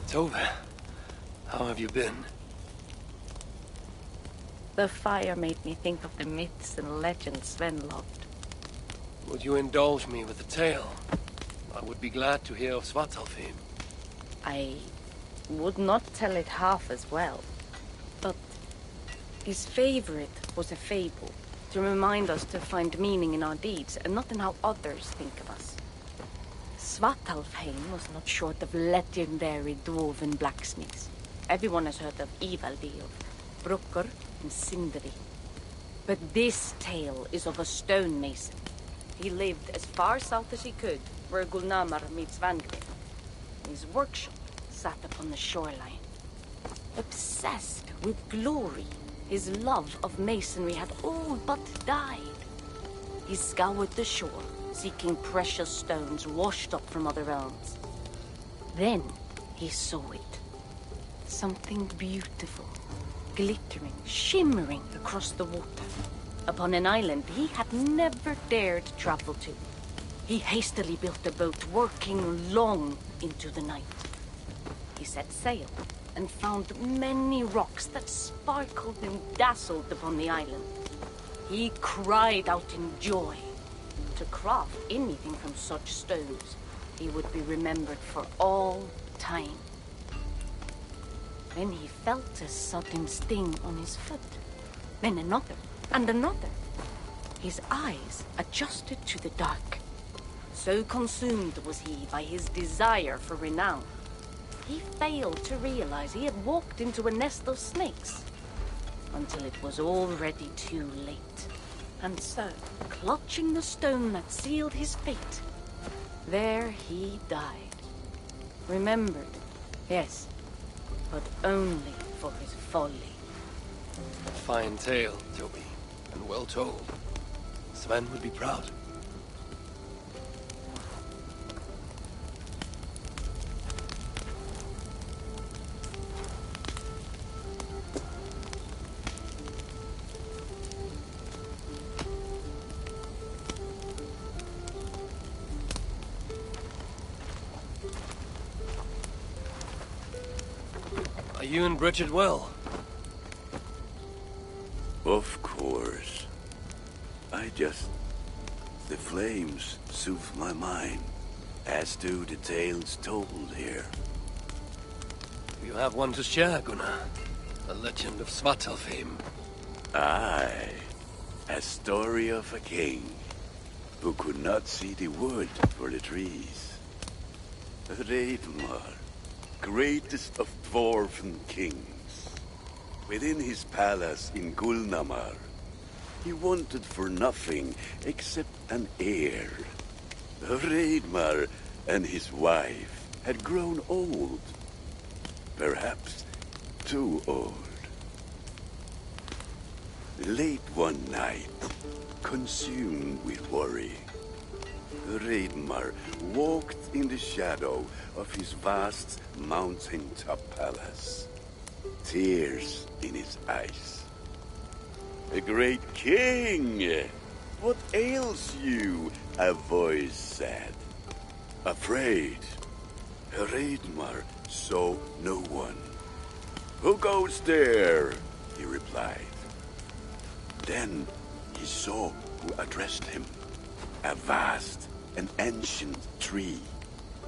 Tove, how have you been? The fire made me think of the myths and legends Sven loved. Would you indulge me with a tale? I would be glad to hear of Svartalfheim. I would not tell it half as well, but his favorite was a fable, to remind us to find meaning in our deeds and not in how others think of us. Svartalfheim was not short of legendary dwarven blacksmiths. Everyone has heard of Ivaldi, of Brucker and Sindri. But this tale is of a stonemason. He lived as far south as he could, where Gulnamar meets Vangrid. His workshop sat upon the shoreline. Obsessed with glory, his love of masonry had all but died. He scoured the shore, seeking precious stones washed up from other realms. Then he saw it. Something beautiful, glittering, shimmering across the water, upon an island he had never dared travel to. He hastily built a boat, working long into the night. He set sail and found many rocks that sparkled and dazzled upon the island. He cried out in joy. To craft anything from such stones, he would be remembered for all time. Then he felt a sudden sting on his foot. Then another, and another. His eyes adjusted to the dark. So consumed was he by his desire for renown, he failed to realize he had walked into a nest of snakes, until it was already too late. And so, clutching the stone that sealed his fate, there he died. Remembered, yes, but only for his folly. A fine tale, Toby, and well told. Sven would be proud. Are you and Bridget well? Of course. The flames soothe my mind, as do the tales told here. You have one to share, Gunnar. The legend of Svartalfheim. Aye. A story of a king who could not see the wood for the trees. Reidmar, greatest of dwarven kings. Within his palace in Gulnamar, he wanted for nothing except an heir. Reidmar and his wife had grown old. Perhaps too old. Late one night, consumed with worry, Reidmar walked in the shadow of his vast mountain-top palace, tears in his eyes. "A great king! What ails you?" a voice said. Afraid, Reidmar saw no one. "Who goes there?" he replied. Then he saw who addressed him. A vast and ancient tree,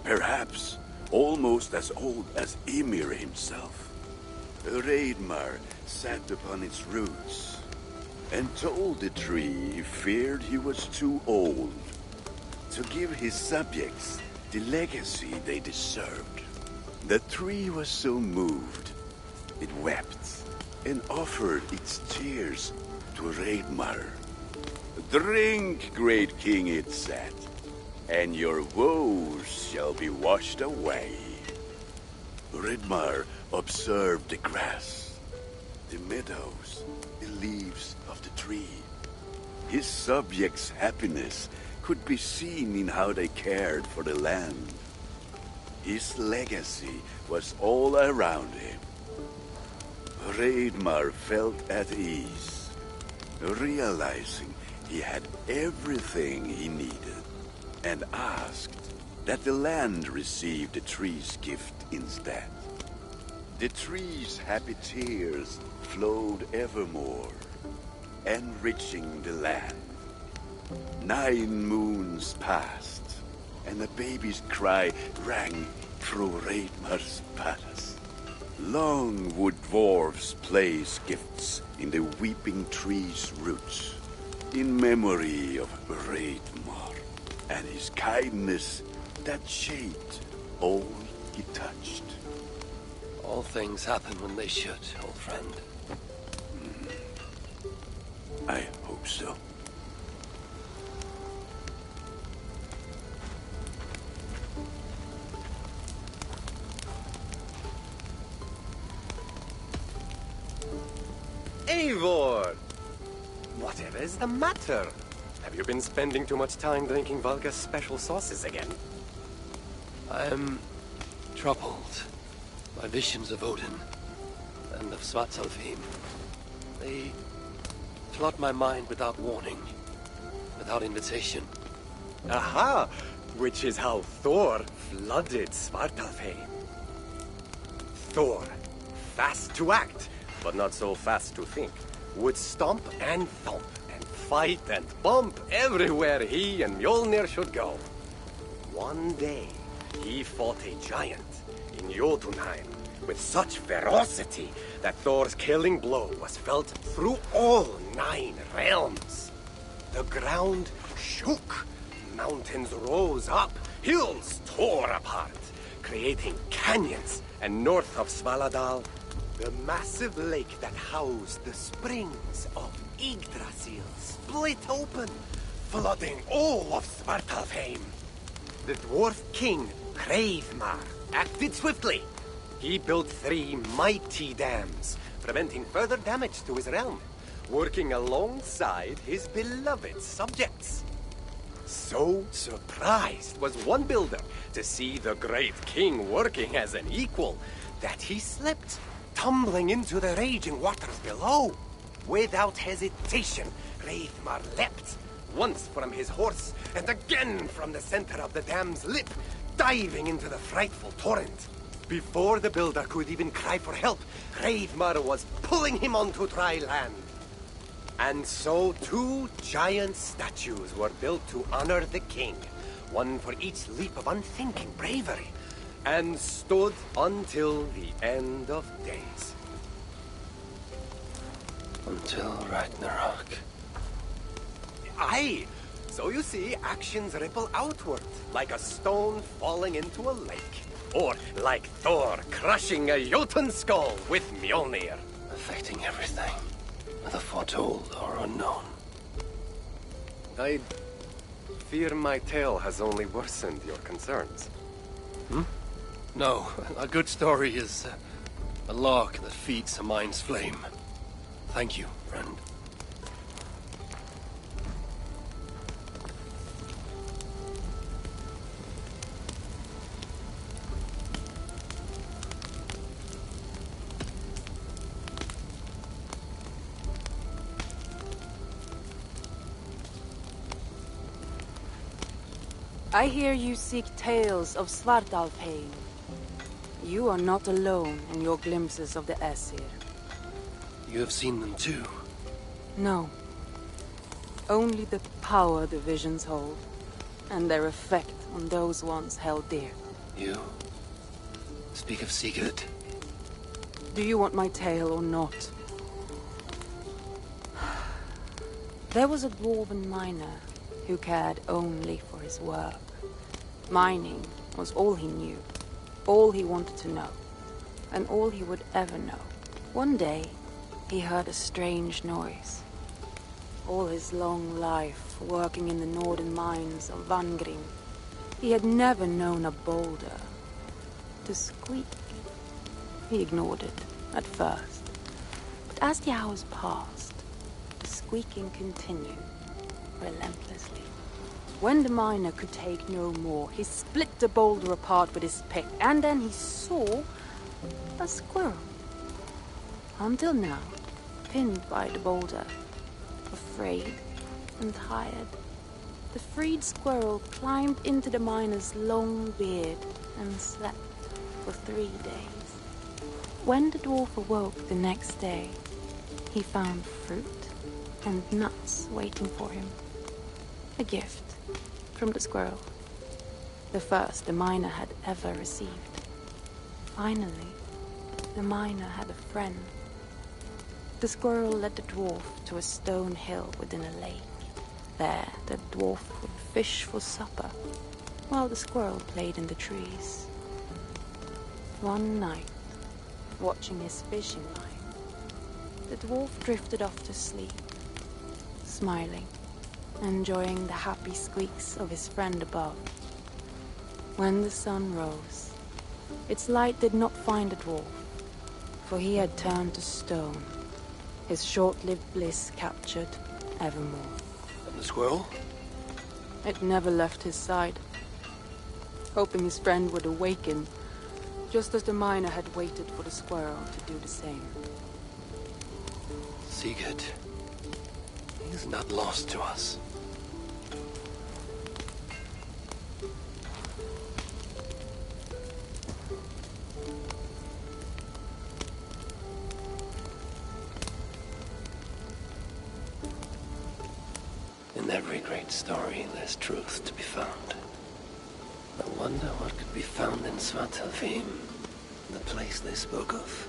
perhaps almost as old as Ymir himself. Reidmar sat upon its roots and told the tree he feared he was too old to give his subjects the legacy they deserved. The tree was so moved, it wept and offered its tears to Reidmar. "Drink, great king," it said, "and your woes shall be washed away." Reidmar observed the grass, the meadows, the leaves of the tree. His subjects' happiness could be seen in how they cared for the land. His legacy was all around him. Reidmar felt at ease, realizing he had everything he needed, and asked, that the land received the tree's gift instead. The tree's happy tears flowed evermore, enriching the land. 9 moons passed, and the baby's cry rang through Reidmar's palace. Long would dwarves place gifts in the weeping tree's roots, in memory of Reidmar and his kindness that shaped all he touched. All things happen when they should, old friend. I hope so. Eivor! Whatever is the matter? Have you been spending too much time drinking Valga's special sauces again? I am troubled by visions of Odin and of Svartalfheim. They flood my mind without warning, without invitation. Aha! Which is how Thor flooded Svartalfheim. Thor, fast to act, but not so fast to think, would stomp and thump and fight and bump everywhere he and Mjolnir should go. One day, he fought a giant in Jotunheim with such ferocity that Thor's killing blow was felt through all 9 realms. The ground shook, mountains rose up, hills tore apart, creating canyons, and north of Svaladal, the massive lake that housed the springs of Yggdrasil split open, flooding all of Svartalfheim. The dwarf king, Hreidmar, acted swiftly. He built 3 mighty dams, preventing further damage to his realm, working alongside his beloved subjects. So surprised was one builder to see the great king working as an equal that he slipped, tumbling into the raging waters below. Without hesitation, Hreidmar leapt, once from his horse and again from the center of the dam's lip, diving into the frightful torrent. Before the builder could even cry for help, Hreidmar was pulling him onto dry land. And so 2 giant statues were built to honor the king, one for each leap of unthinking bravery, and stood until the end of days. Until Ragnarok. Aye! So you see, actions ripple outward, like a stone falling into a lake. Or like Thor crushing a Jotun skull with Mjolnir. Affecting everything, whether foretold or unknown. I fear my tale has only worsened your concerns. No, a good story is a log that feeds a mind's flame. Thank you, friend. I hear you seek tales of Svartalfheim. You are not alone in your glimpses of the Aesir. You have seen them too. No. Only the power the visions hold, and their effect on those once held dear. You speak of Sigurd. Do you want my tale or not? There was a dwarven miner who cared only for his work. Mining was all he knew, all he wanted to know, and all he would ever know. One day, he heard a strange noise. All his long life, working in the northern mines of Vangrim, he had never known a boulder to squeak. He ignored it at first, but as the hours passed, the squeaking continued relentlessly. When the miner could take no more, he split the boulder apart with his pick, and then he saw a squirrel. Until now, pinned by the boulder, afraid and tired. The freed squirrel climbed into the miner's long beard and slept for 3 days. When the dwarf awoke the next day, he found fruit and nuts waiting for him. A gift from the squirrel, the first the miner had ever received. Finally, the miner had a friend. The squirrel led the dwarf to a stone hill within a lake. There, the dwarf would fish for supper, while the squirrel played in the trees. One night, watching his fishing line, the dwarf drifted off to sleep, smiling, enjoying the happy squeaks of his friend above. When the sun rose, its light did not find the dwarf, for he had turned to stone, his short-lived bliss captured evermore. And the squirrel? It never left his side, hoping his friend would awaken, just as the miner had waited for the squirrel to do the same. Sigurd, he is not lost to us. In every great story, there's truth to be found. I wonder what could be found in Svartalfheim, the place they spoke of.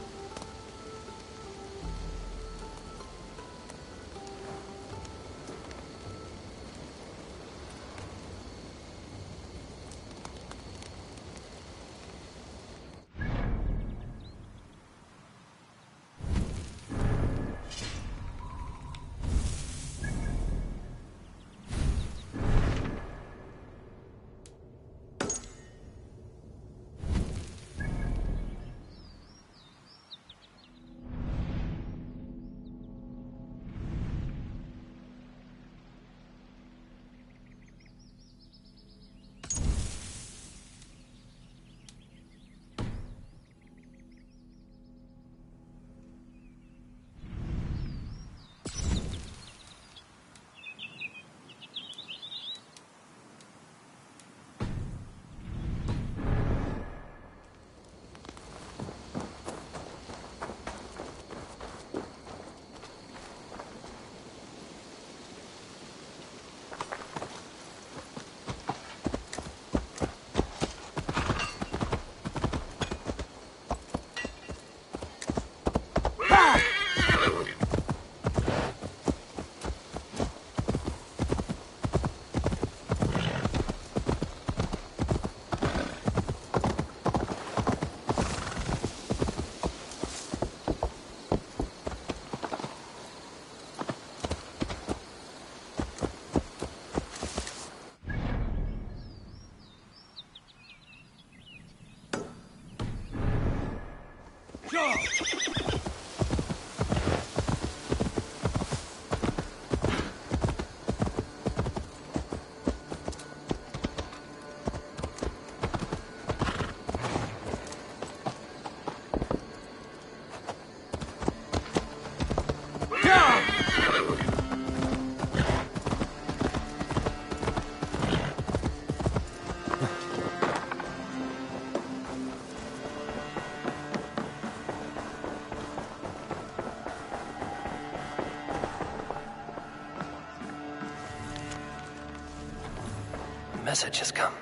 Message has come.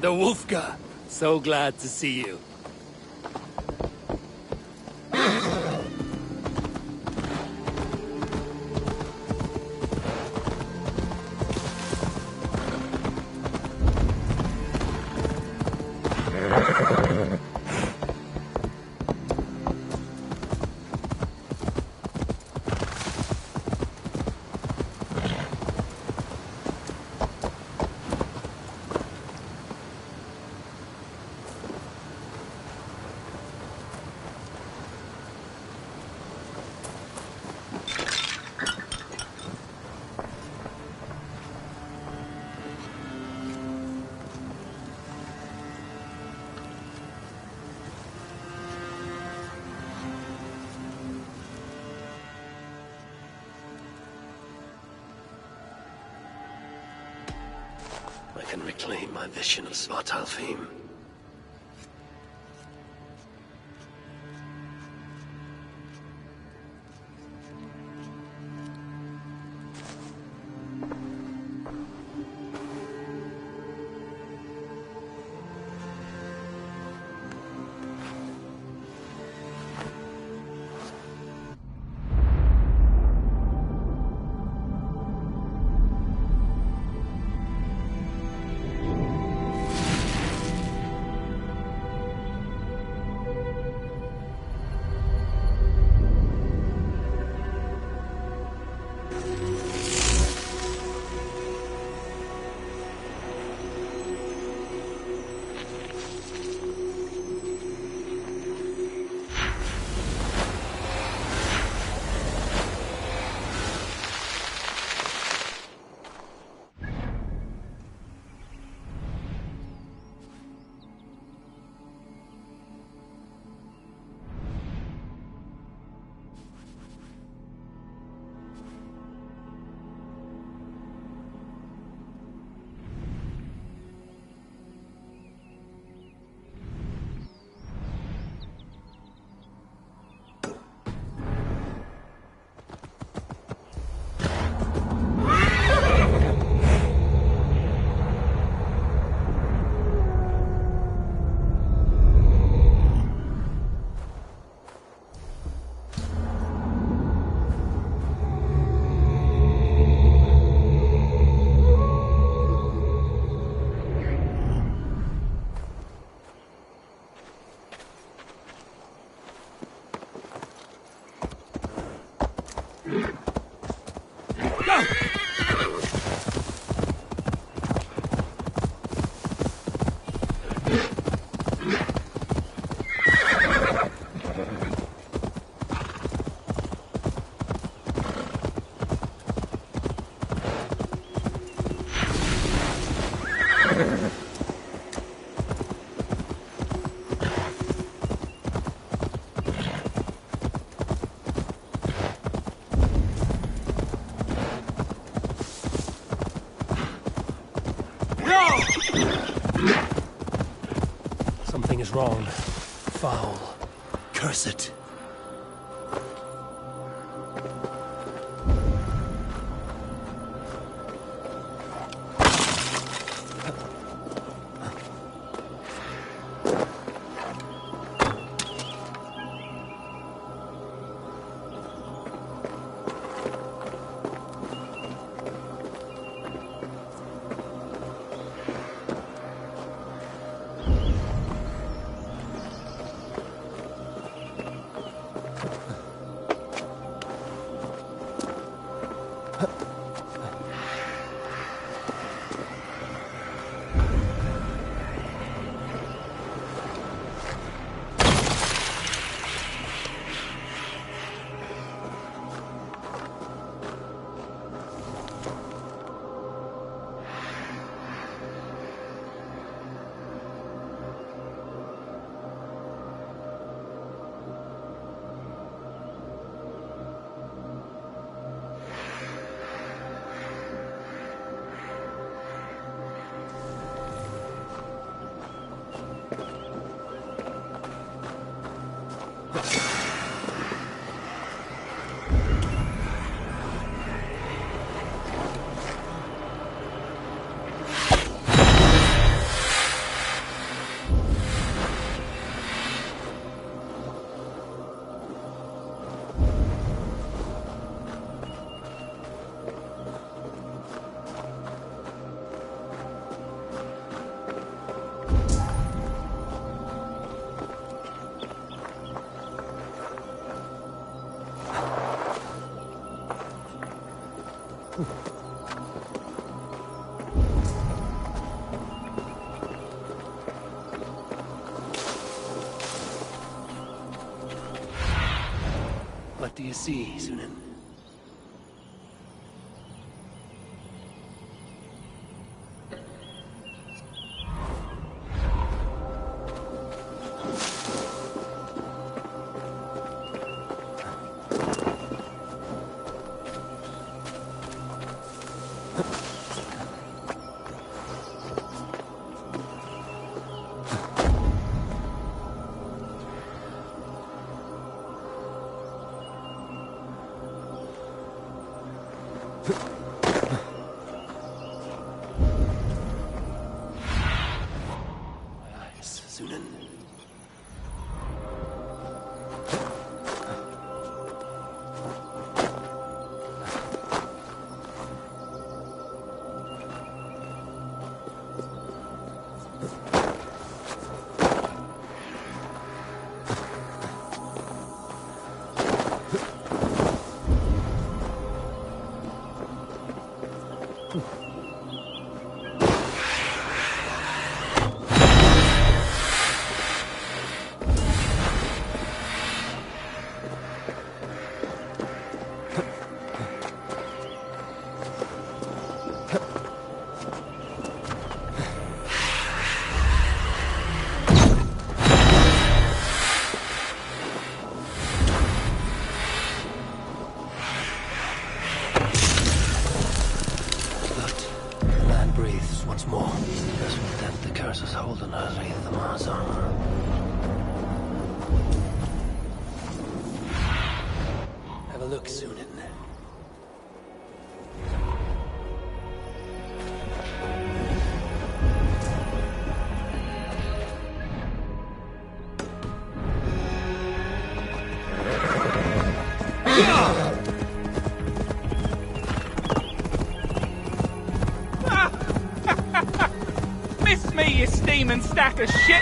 The Wolfka. So glad to see you. I can reclaim my vision of Svartalfheim. Something is wrong. Foul. Curse it. do you see, Sunan? Sunan. Once more. This will dent the curse's hold on her wraith the Mars armor. Have a look, Sunan. Miss me, you steaming stack of shit!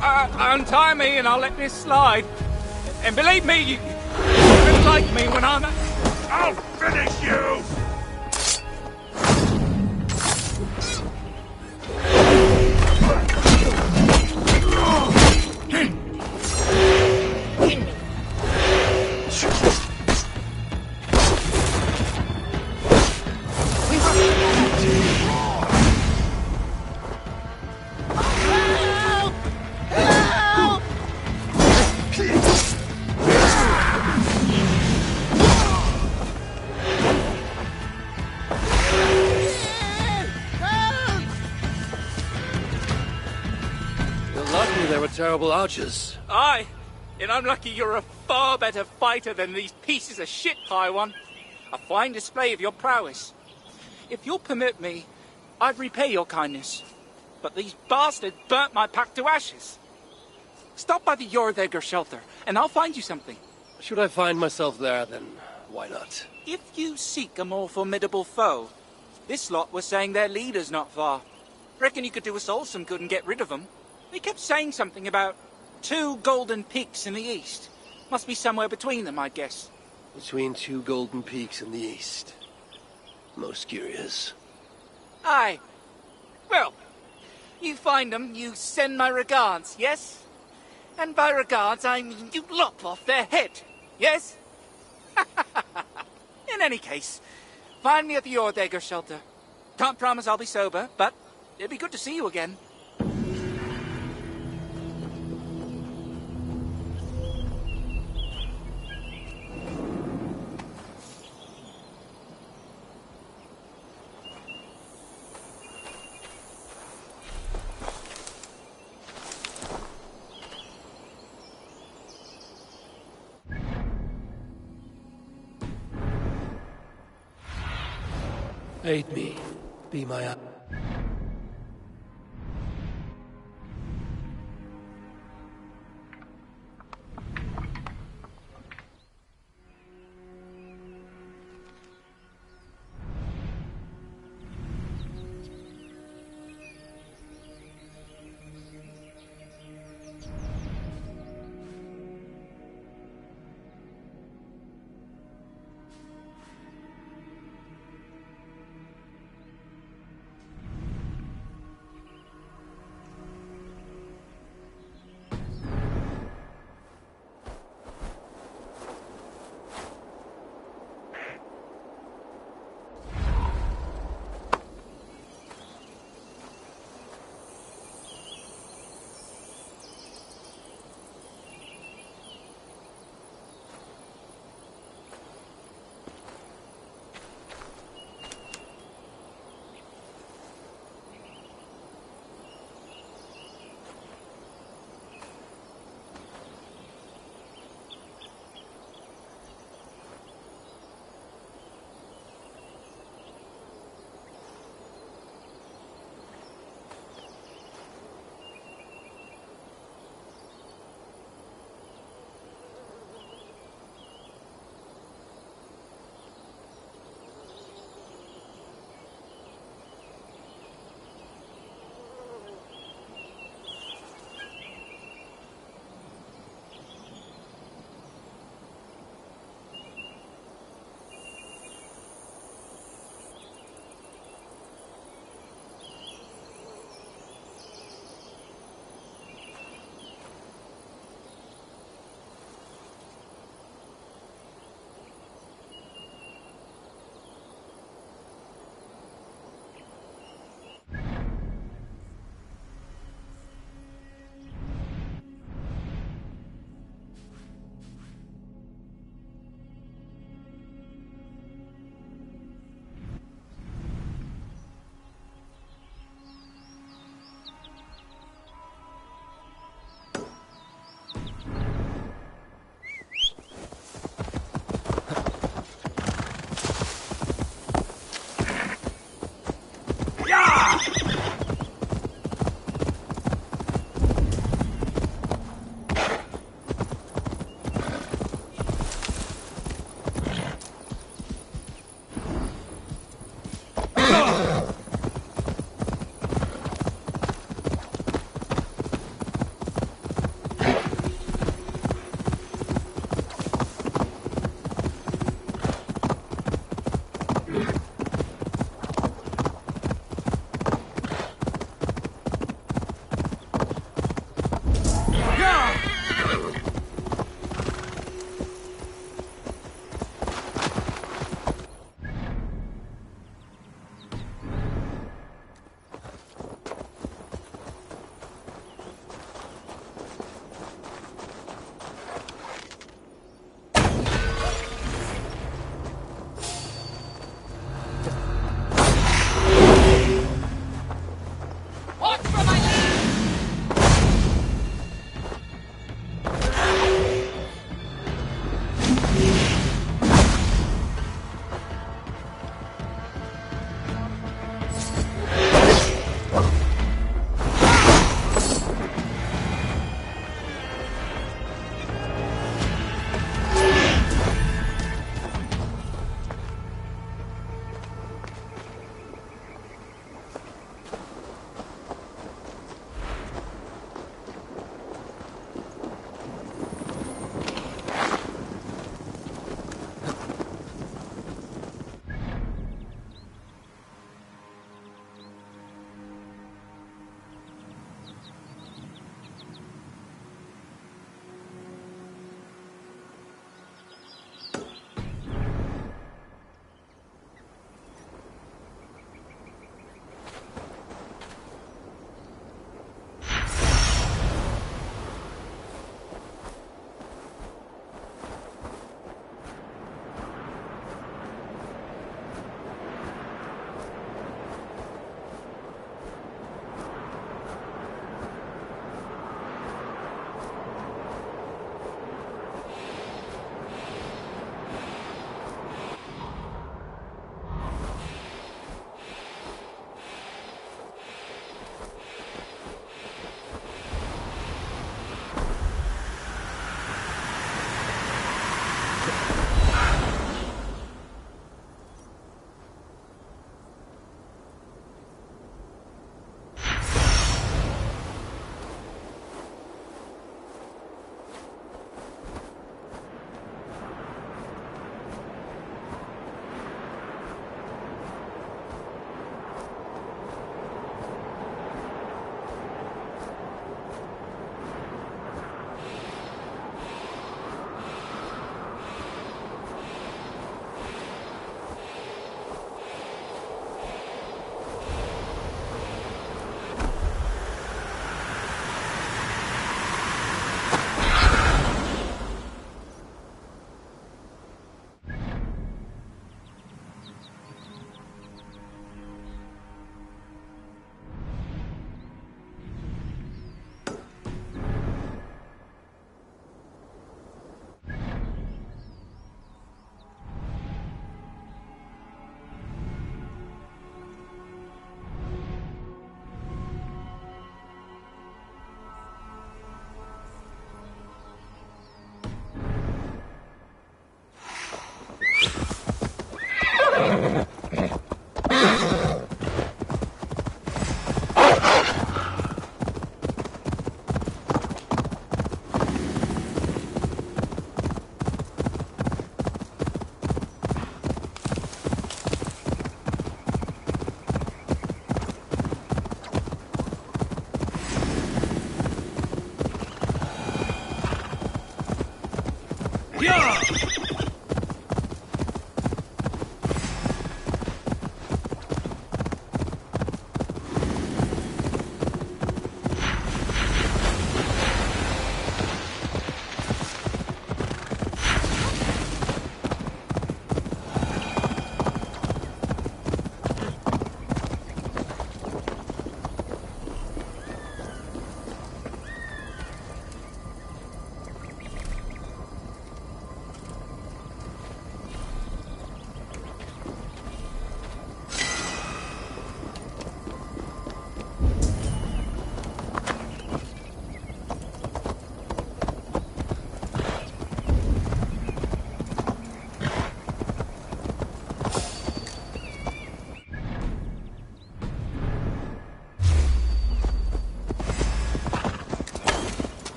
Untie me and I'll let this slide. And believe me, you won't like me when I'm... I'll finish you! They were terrible archers. Aye, and I'm lucky you're a far better fighter than these pieces of shit, High One. A fine display of your prowess. If you'll permit me, I'd repay your kindness. But these bastards burnt my pack to ashes. Stop by the Jorvegger shelter, and I'll find you something. Should I find myself there, then why not? If you seek a more formidable foe, this lot was saying their leader's not far. Reckon you could do us all some good and get rid of them. They kept saying something about 2 golden peaks in the east. Must be somewhere between them, I'd guess. Between 2 golden peaks in the east. Most curious. Aye. Well, you find them, you send my regards, yes? And by regards, I mean you lop off their head, yes? In any case, find me at the Jorvegger shelter. Can't promise I'll be sober, but it'd be good to see you again. Aid me. Be my...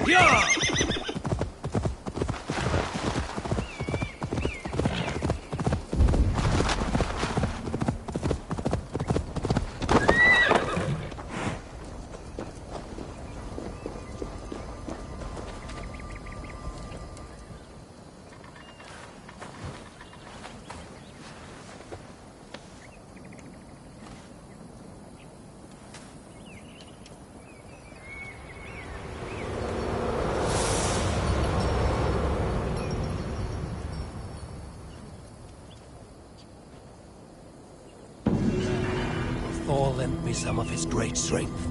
Yeah! Thor lent me some of his great strength.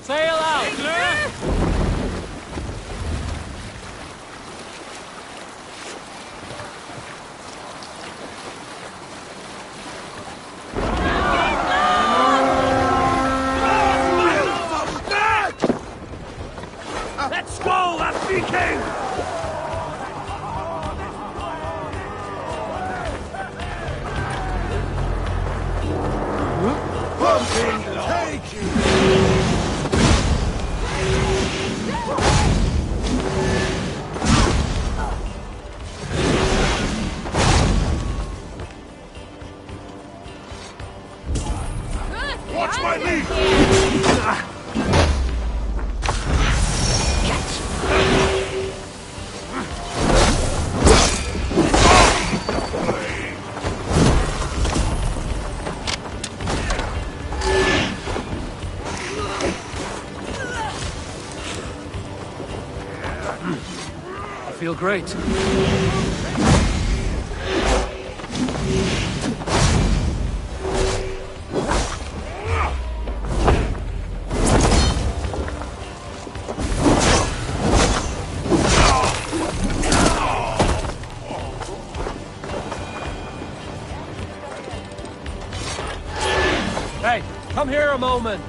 Sail out! Let's go, that Viking! Take you! Watch my lead! I feel great. Hey, come here a moment.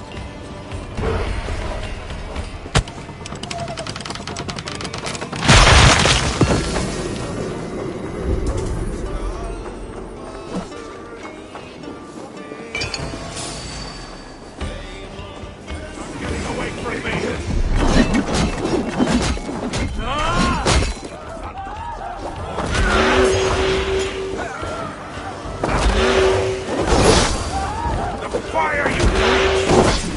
Fire, you!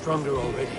stronger already.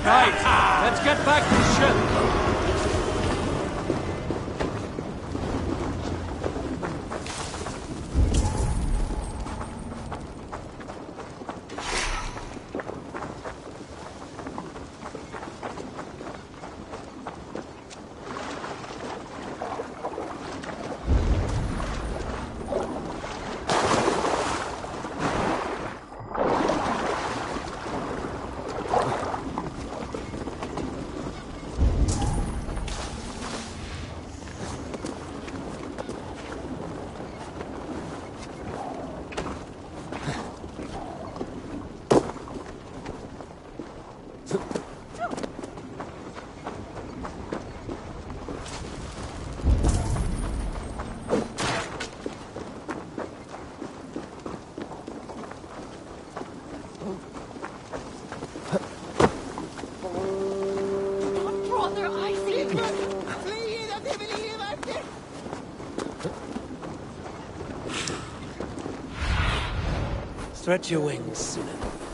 Right, let's get back to the ship. Stretch your wings, Sinan.